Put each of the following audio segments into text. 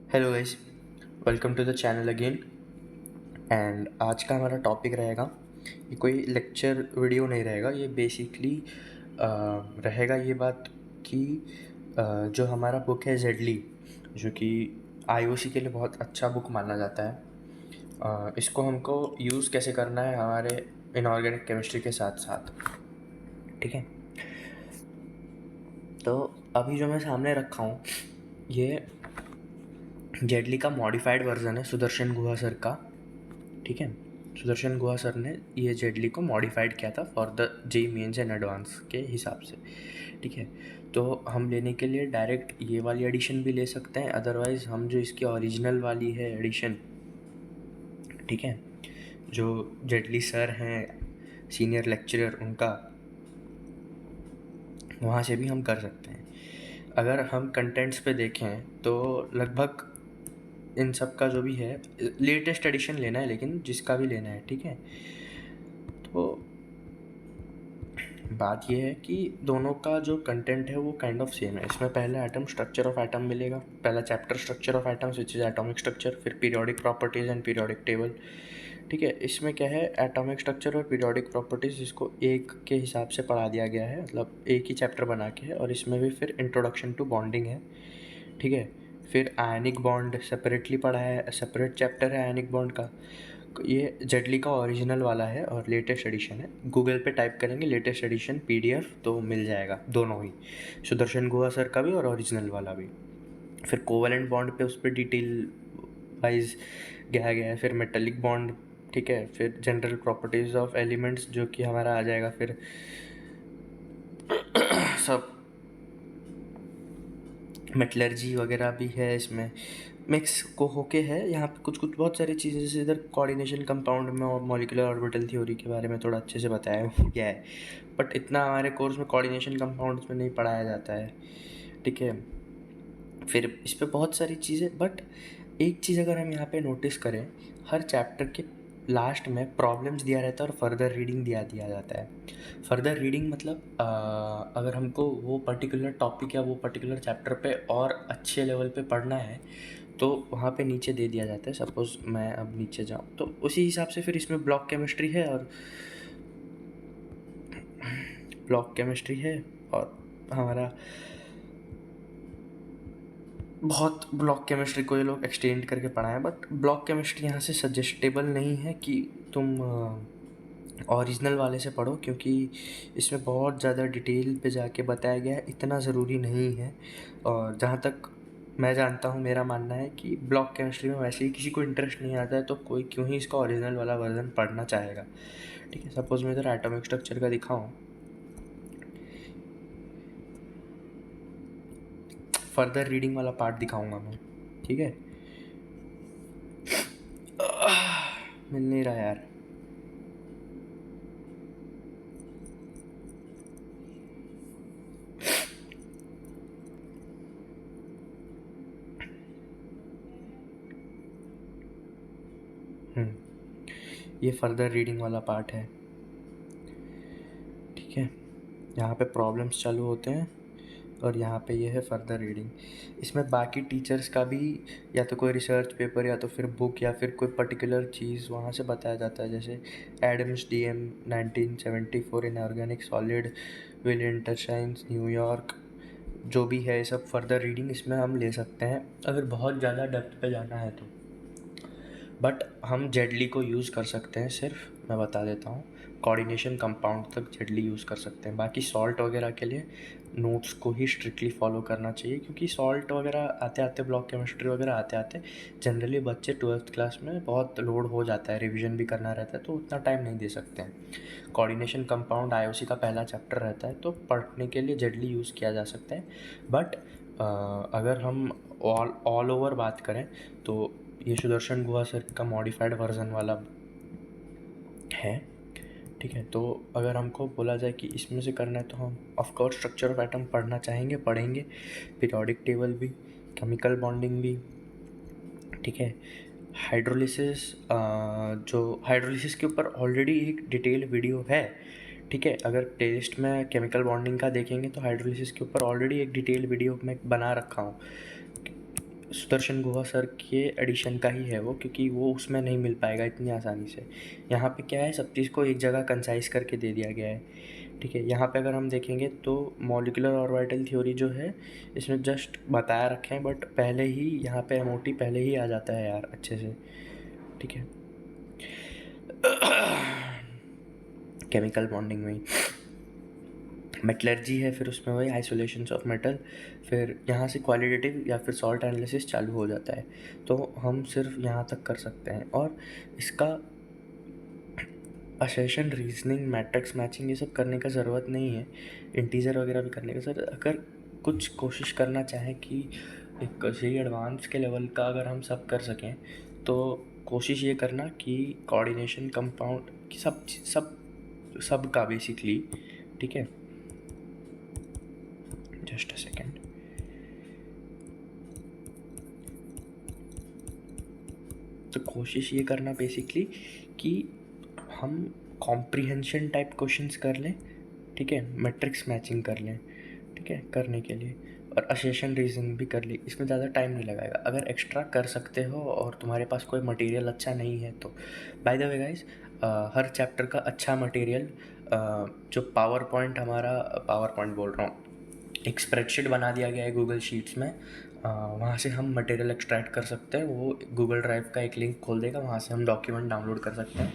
Hello guys, welcome to the channel again. And आज का हमारा टॉपिक रहेगा, ये कोई लेक्चर वीडियो नहीं रहेगा, ये बेसिकली रहेगा ये बात कि जो हमारा बुक है जेडली, जो कि आईओसी के लिए बहुत अच्छा बुक माना जाता है, इसको हमको यूज़ कैसे करना है हमारे इनऑर्गेनिक केमिस्ट्री के साथ साथ। ठीक है, तो अभी जो मैं सामने रखा हूँ ये जेडली का मॉडिफाइड वर्जन है सुदर्शन गुहा सर का। ठीक है, सुदर्शन गुहा सर ने ये जेडली को मॉडिफाइड किया था for the JEE Mains and advance के हिसाब से। ठीक है, तो हम लेने के लिए डायरेक्ट ये वाली एडिशन भी ले सकते हैं, अदरवाइज़ हम जो इसकी ओरिजिनल वाली है एडिशन, ठीक है, जो जेडली सर हैं सीनियर लेक्चरर उनका, वहाँ से भी हम कर सकते हैं। अगर हम कंटेंट्स पे देखें तो लगभग इन सब का जो भी है लेटेस्ट एडिशन लेना है, लेकिन जिसका भी लेना है। ठीक है, तो बात यह है कि दोनों का जो कंटेंट है वो काइंड ऑफ सेम है। इसमें पहले एटम स्ट्रक्चर ऑफ एटम मिलेगा, पहला chapter structure of atoms which is atomic structure, फिर periodic properties and periodic table. ठीक है, इसमें क्या है, एटॉमिक स्ट्रक्चर और पीरियोडिक प्रॉपर्टीज़ इसको एक के हिसाब से पढ़ा दिया गया है, मतलब एक ही चैप्टर बना के है। और इसमें भी फिर इंट्रोडक्शन टू बॉन्डिंग है। ठीक है, फिर आयनिक बॉन्ड सेपरेटली पढ़ा है, सेपरेट चैप्टर है आयनिक बॉन्ड का। ये जेडली का ओरिजिनल वाला है और लेटेस्ट एडिशन है। गूगल पे टाइप करेंगे लेटेस्ट एडिशन पीडीएफ तो मिल जाएगा, दोनों ही, सुदर्शन गुहा सर का भी और ओरिजिनल वाला भी। फिर कोवलेंट बॉन्ड पे उस पर डिटेल वाइज गया गया है। फिर मेटेलिक बॉन्ड, ठीक है, फिर जनरल प्रॉपर्टीज़ ऑफ एलिमेंट्स जो कि हमारा आ जाएगा। फिर सब मेटलर्जी वगैरह भी है इसमें, मिक्स को होके है। यहाँ पे कुछ कुछ बहुत सारी चीज़ें, जैसे इधर कोऑर्डिनेशन कंपाउंड में और मॉलिक्यूलर ऑर्बिटल थ्योरी के बारे में थोड़ा अच्छे से बताया गया है, बट इतना हमारे कोर्स में कोऑर्डिनेशन कंपाउंड्स में नहीं पढ़ाया जाता है। ठीक है, फिर इस पर बहुत सारी चीज़ें, बट एक चीज़ अगर हम यहाँ पे नोटिस करें, हर चैप्टर के लास्ट में प्रॉब्लम्स दिया रहता है और फर्दर रीडिंग दिया जाता है। फर्दर रीडिंग मतलब अगर हमको वो पर्टिकुलर टॉपिक या वो पर्टिकुलर चैप्टर पे और अच्छे लेवल पे पढ़ना है तो वहाँ पे नीचे दे दिया जाता है। सपोज़ मैं अब नीचे जाऊँ तो उसी हिसाब से फिर इसमें ब्लॉक केमिस्ट्री है और हमारा बहुत ब्लॉक केमिस्ट्री को ये लोग एक्सटेंड करके पढ़ाएं, बट ब्लॉक केमिस्ट्री यहाँ से सजेस्टेबल नहीं है कि तुम ओरिजिनल वाले से पढ़ो, क्योंकि इसमें बहुत ज़्यादा डिटेल पे जाके बताया गया है, इतना ज़रूरी नहीं है। और जहाँ तक मैं जानता हूँ, मेरा मानना है कि ब्लॉक केमिस्ट्री में वैसे ही किसी को इंटरेस्ट नहीं आता है, तो कोई क्यों ही इसका ओरिजिनल वाला वर्जन पढ़ना चाहेगा। ठीक है, सपोज़ मैं इधर एटॉमिक स्ट्रक्चर का दिखाऊँ, फर्दर रीडिंग वाला पार्ट दिखाऊंगा मैं। ठीक है, मिल नहीं रहा यार। ये फर्दर रीडिंग वाला पार्ट है। ठीक है, यहाँ पे प्रॉब्लम्स चालू होते हैं और यहाँ पे ये है फर्दर रीडिंग। इसमें बाकी टीचर्स का भी या तो कोई रिसर्च पेपर या तो फिर बुक या फिर कोई पर्टिकुलर चीज़ वहाँ से बताया जाता है, जैसे Adams DM 1974 inorganic solid, Wiley Interscience New York, जो भी है सब फर्दर रीडिंग इसमें हम ले सकते हैं अगर बहुत ज़्यादा डेप्थ पे जाना है तो। बट हम जेडली को यूज़ कर सकते हैं, सिर्फ मैं बता देता हूँ, कोऑर्डिनेशन कंपाउंड तक जेडली यूज़ कर सकते हैं। बाकी सॉल्ट वगैरह के लिए नोट्स को ही स्ट्रिक्टली फॉलो करना चाहिए, क्योंकि सॉल्ट वगैरह आते आते, ब्लॉक केमिस्ट्री वगैरह आते आते जनरली बच्चे 12th क्लास में बहुत लोड हो जाता है, रिवीजन भी करना रहता है, तो उतना टाइम नहीं दे सकते हैं। कोऑर्डिनेशन कंपाउंड आईओसी का पहला चैप्टर रहता है, तो पढ़ने के लिए जेडली यूज़ किया जा सकता है। बट अगर हम ऑल ओवर बात करें तो ये सुदर्शन गुहा सर का मॉडिफाइड वर्जन वाला है। ठीक है, तो अगर हमको बोला जाए कि इसमें से करना है तो हम ऑफकोर्स स्ट्रक्चर ऑफ एटम पढ़ना चाहेंगे, पढ़ेंगे, पीरियोडिक टेबल भी, केमिकल बॉन्डिंग भी। ठीक है, हाइड्रोलिसिस, जो हाइड्रोलिसिस के ऊपर ऑलरेडी एक डिटेल वीडियो है। ठीक है, अगर टेस्ट में केमिकल बॉन्डिंग का देखेंगे तो हाइड्रोलिसिस के ऊपर ऑलरेडी एक डिटेल वीडियो मैं बना रखा हूँ। सुदर्शन गुहा सर के एडिशन का ही है वो, क्योंकि वो उसमें नहीं मिल पाएगा इतनी आसानी से। यहाँ पे क्या है, सब चीज़ को एक जगह कंसाइज करके दे दिया गया है। ठीक है, यहाँ पे अगर हम देखेंगे तो मॉलिक्यूलर ऑर्बिटल थ्योरी जो है इसमें जस्ट बताया रखे हैं, बट पहले ही यहाँ पे एमओटी पहले ही आ जाता है यार अच्छे से। ठीक है, केमिकल बॉन्डिंग में मेटलर्जी है, फिर उसमें वही आइसोलेशंस ऑफ मेटल, फिर यहाँ से क्वालिटेटिव या फिर सॉल्ट एनालिसिस चालू हो जाता है। तो हम सिर्फ यहाँ तक कर सकते हैं, और इसका असेशन, रीजनिंग, मैट्रिक्स मैचिंग ये सब करने का ज़रूरत नहीं है, इंटीजर वगैरह भी करने का सर। अगर कुछ कोशिश करना चाहें कि एक सही एडवांस के लेवल का अगर हम सब कर सकें, तो कोशिश ये करना कि कोऑर्डिनेशन, कंपाउंड की सब सब सब का बेसिकली। ठीक है, जस्ट अ सेकेंड। तो कोशिश ये करना बेसिकली कि हम कॉम्प्रिहेंशन टाइप क्वेश्चंस कर लें। ठीक है, मैट्रिक्स मैचिंग कर लें। ठीक है, करने के लिए, और असेशन रीजनिंग भी कर ली, इसमें ज़्यादा टाइम नहीं लगाएगा। अगर एक्स्ट्रा कर सकते हो और तुम्हारे पास कोई मटेरियल अच्छा नहीं है तो, by the way guys, her chapter का अच्छा मटेरियल, जो पावर पॉइंट हमारा, पावर पॉइंट बोल रहा हूँ, एक स्प्रेडशीट बना दिया गया है गूगल शीट्स में, वहाँ से हम मटेरियल एक्सट्रैक्ट कर सकते हैं। वो गूगल ड्राइव का एक लिंक खोल देगा, वहाँ से हम डॉक्यूमेंट डाउनलोड कर सकते हैं।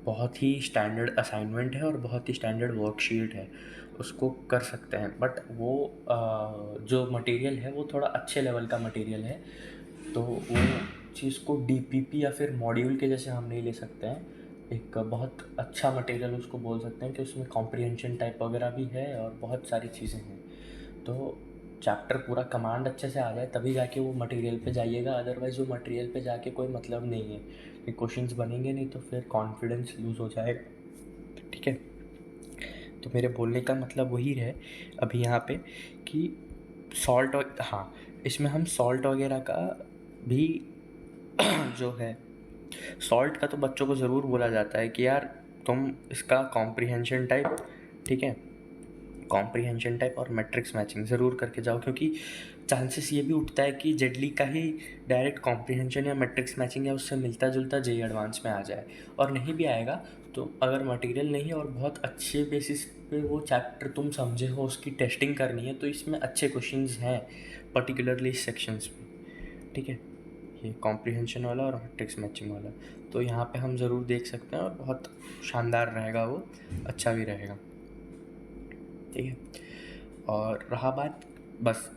बहुत ही स्टैंडर्ड असाइनमेंट है और बहुत ही स्टैंडर्ड वर्कशीट है, उसको कर सकते हैं। बट वो जो मटेरियल है वो थोड़ा अच्छे लेवल का मटेरियल है, तो वो चीज़ को डीपीपी या फिर मॉड्यूल के जैसे हम नहीं ले सकते हैं। एक बहुत अच्छा मटेरियल उसको बोल सकते हैं कि उसमें कॉम्प्रिहेंशन टाइप वगैरह भी है और बहुत सारी चीज़ें हैं। तो चैप्टर पूरा कमांड अच्छे से आ जाए तभी जाके वो मटेरियल पे जाइएगा, अदरवाइज़ वो मटेरियल पे जाके कोई मतलब नहीं है कि क्वेश्चंस बनेंगे नहीं, तो फिर कॉन्फिडेंस लूज़ हो जाएगा। ठीक है, तो मेरे बोलने का मतलब वही है अभी यहाँ पे कि सॉल्ट, हाँ, इसमें हम सॉल्ट वगैरह का भी जो है, सॉल्ट का तो बच्चों को ज़रूर बोला जाता है कि यार तुम इसका कॉम्प्रिहेंशन टाइप, ठीक है, कॉम्प्रिहेंशन टाइप और मैट्रिक्स मैचिंग ज़रूर करके जाओ, क्योंकि चांसेस ये भी उठता है कि जेडली का ही डायरेक्ट कॉम्प्रिहेंशन या मैट्रिक्स मैचिंग या उससे मिलता जुलता जेई एडवांस में आ जाए, और नहीं भी आएगा तो अगर मटेरियल नहीं है और बहुत अच्छे बेसिस पे वो चैप्टर तुम समझे हो, उसकी टेस्टिंग करनी है, तो इसमें अच्छे क्वेश्चंस हैं पर्टिकुलरली इस सेक्शंस में। ठीक है, ये कॉम्प्रिहेंशन वाला और मैट्रिक्स मैचिंग वाला, तो यहाँ पे हम ज़रूर देख सकते हैं और बहुत शानदार रहेगा वो, अच्छा भी रहेगा। ठीक है, और रहा बात, बस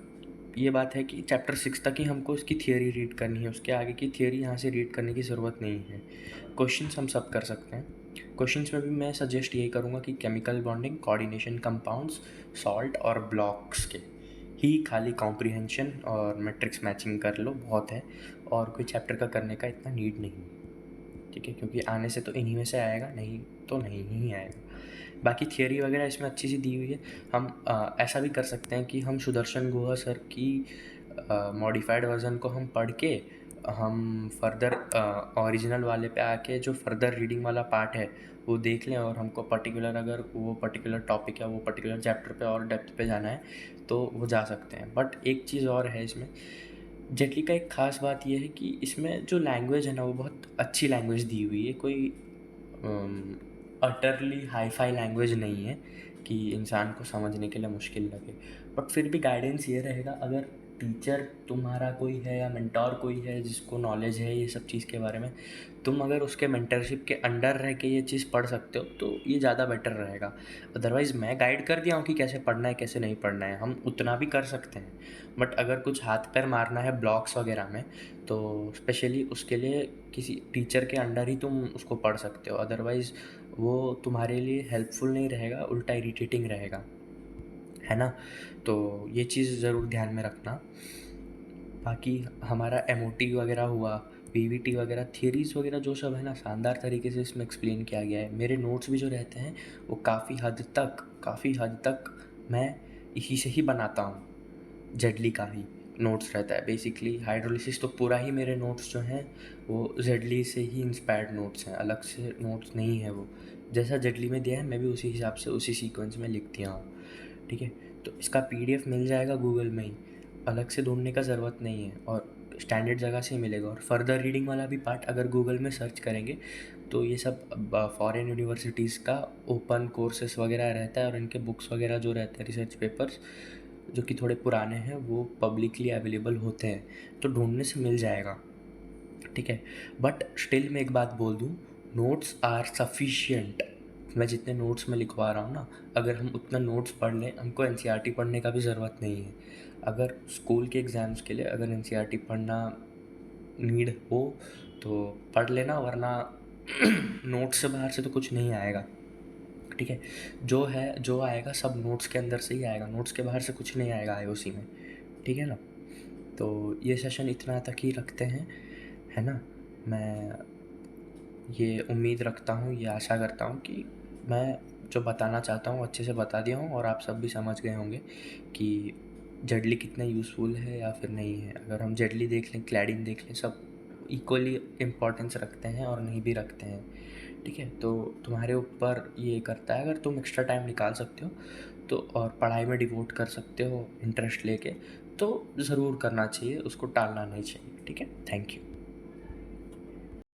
ये बात है कि चैप्टर 6 तक ही हमको इसकी थियोरी रीड करनी है, उसके आगे की थियोरी यहाँ से रीड करने की ज़रूरत नहीं है। क्वेश्चंस हम सब कर सकते हैं। क्वेश्चंस में भी मैं सजेस्ट यही करूँगा कि chemical bonding, coordination, compounds, salt और ब्लॉक्स के ही खाली कॉम्प्रिहेंशन और मैट्रिक्स मैचिंग कर लो, बहुत है, और कोई चैप्टर का करने का इतना नीड नहीं है। ठीक है, क्योंकि आने से तो इन्हीं में से आएगा, नहीं तो नहीं ही आएगा। बाकी थियोरी वगैरह इसमें अच्छी सी दी हुई है। हम ऐसा भी कर सकते हैं कि हम सुदर्शन गुहा सर की मॉडिफाइड वर्जन को हम पढ़ के हम फर्दर ओरिजिनल वाले पे आके जो फर्दर रीडिंग वाला पार्ट है वो देख लें, और हमको पर्टिकुलर अगर वो पर्टिकुलर टॉपिक या वो पर्टिकुलर चैप्टर पे और डेप्थ पे जाना है तो वो जा सकते हैं। बट एक चीज़ और है इसमें, जेटली का एक ख़ास बात ये है कि इसमें जो लैंग्वेज है ना वो बहुत अच्छी लैंग्वेज दी हुई है, कोई अटरली हाई-फाई लैंग्वेज नहीं है कि इंसान को समझने के लिए मुश्किल लगे। बट फिर भी गाइडेंस ये रहेगा, अगर टीचर तुम्हारा कोई है या मेंटोर कोई है जिसको नॉलेज है ये सब चीज़ के बारे में, तुम अगर उसके मेंटरशिप के अंडर रह के ये चीज़ पढ़ सकते हो तो ये ज़्यादा बेटर रहेगा। अदरवाइज़ मैं गाइड कर दिया हूँ कि कैसे पढ़ना है कैसे नहीं पढ़ना है, हम उतना भी कर सकते हैं, बट अगर कुछ हाथ पैर मारना है ब्लॉक्स वगैरह में तो स्पेशली उसके लिए किसी टीचर के अंडर ही तुम उसको पढ़ सकते हो, अदरवाइज़ वो तुम्हारे लिए हेल्पफुल नहीं रहेगा, उल्टा इरिटेटिंग रहेगा, है ना। तो ये चीज़ ज़रूर ध्यान में रखना। बाकी हमारा एमओटी वगैरह हुआ, पीवीटी वगैरह, थियरीज़ वगैरह जो सब है ना, शानदार तरीके से इसमें एक्सप्लेन किया गया है। मेरे नोट्स भी जो रहते हैं वो काफ़ी हद तक मैं इसी से ही बनाता हूँ, जेडली का ही नोट्स रहता है बेसिकली। हाइड्रोलिसिस तो पूरा ही मेरे नोट्स जो हैं वो जेडली से ही इंस्पायर्ड नोट्स हैं, अलग से नोट्स नहीं है वो, जैसा जेडली में दिया है मैं भी उसी हिसाब से उसी सीक्वेंस में लिख दिया हूँ। ठीक है, तो इसका पीडीएफ मिल जाएगा गूगल में ही, अलग से ढूँढने का ज़रूरत नहीं है और स्टैंडर्ड जगह से ही मिलेगा। और फर्दर रीडिंग वाला भी पार्ट अगर गूगल में सर्च करेंगे तो ये सब फॉरेन यूनिवर्सिटीज़ का ओपन कोर्सेस वगैरह रहता है और इनके बुक्स वगैरह जो रहते हैं, रिसर्च पेपर्स जो कि थोड़े पुराने हैं, वो पब्लिकली अवेलेबल होते हैं, तो ढूँढने से मिल जाएगा, ठीक है। बट स्टिल मैं एक बात बोल दूँ, नोट्स आर सफिशिएंट। मैं जितने नोट्स में लिखवा रहा हूँ ना, अगर हम उतना नोट्स पढ़ लें, हमको एनसीईआरटी पढ़ने का भी ज़रूरत नहीं है। अगर स्कूल के एग्ज़ाम्स के लिए अगर एनसीईआरटी पढ़ना नीड हो तो पढ़ लेना, वरना नोट्स से बाहर से तो कुछ नहीं आएगा, ठीक है। जो है जो आएगा सब नोट्स के अंदर से ही आएगा, नोट्स के बाहर से कुछ नहीं आएगा आईओसी में, ठीक है ना। तो ये सेशन इतना तक ही रखते हैं, है ना। मैं ये उम्मीद रखता हूँ, ये आशा करता हूँ कि मैं जो बताना चाहता हूँ अच्छे से बता दिया हूँ और आप सब भी समझ गए होंगे कि जेडली कितना यूज़फुल है या फिर नहीं है। अगर हम जेडली देख लें, क्लैडिंग देख लें, सब इक्वली इम्पोर्टेंस रखते हैं और नहीं भी रखते हैं, ठीक है। तो तुम्हारे ऊपर ये करता है, अगर तुम एक्स्ट्रा टाइम निकाल सकते हो तो और पढ़ाई में डिवोट कर सकते हो इंटरेस्ट लेके, तो ज़रूर करना चाहिए, उसको टालना नहीं चाहिए, ठीक है। Thank you.